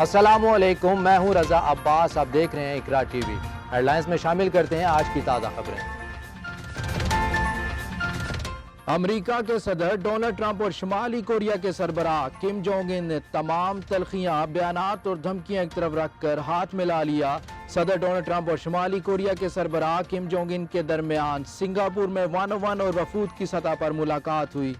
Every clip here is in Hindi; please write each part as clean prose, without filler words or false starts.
अस्सलामुअलैकुम, मैं हूं रजा अब्बास। आप देख रहे हैं इकरा टीवी। हेडलाइंस में शामिल करते हैं आज की ताज़ा खबरें। अमेरिका के सदर डोनाल्ड ट्रंप और शुमाली कोरिया के सरबराह किम जोंग उन ने तमाम तलखियां, बयानात और धमकियां एक तरफ रखकर हाथ मिला लिया। सदर डोनाल्ड ट्रंप और शुमाली कोरिया के सरबराह किम जोंग उन के दरमियान सिंगापुर में 1-on-1 और वफूद की सतह पर मुलाकात हुई।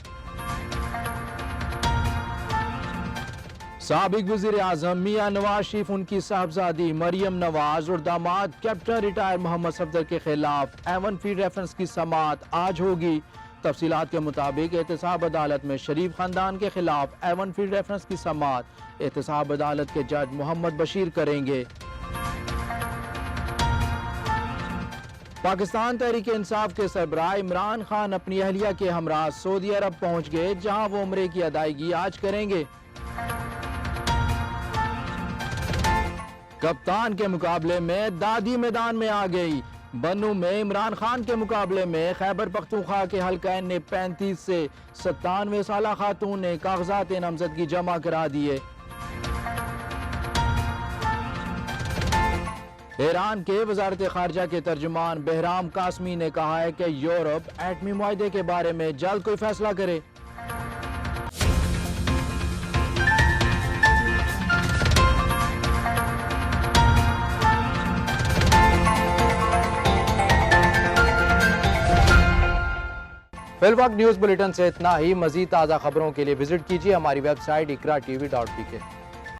साबिक वज़ीर आज़म मियां नवाज शरीफ, उनकी साहबजादी मरियम नवाज और दामाद कैप्टन रिटायर मोहम्मद सफदर के खिलाफ एवन फीड रेफरेंस की समाअत आज होगी। तफसीलात के मुताबिक एहतसाब अदालत में शरीफ खानदान के खिलाफ एवन फीड रेफरेंस की समाअत एहतसाब अदालत के जज मोहम्मद बशीर करेंगे। पाकिस्तान तहरीक इंसाफ के सरबराह इमरान खान अपनी अहलिया के हमरा सऊदी अरब पहुंच गए, जहां वो उम्रे की अदायगी आज करेंगे। कप्तान के मुकाबले में दादी मैदान में आ गई। बन्नू में इमरान खान के मुकाबले में खैबर पख्तूनख्वा के हल्का ने 35 से 97 साला खातून ने कागजात नामजदगी जमा करा दिए। ईरान के वजारत खारजा के तर्जुमान बहराम कासमी ने कहा है कि यूरोप एटमी मुआहदे के बारे में जल्द कोई फैसला करे। फिलवक्त न्यूज़ बुलेटिन से इतना ही। मजीद ताज़ा खबरों के लिए विजिट कीजिए हमारी वेबसाइट ikra.tv.pk।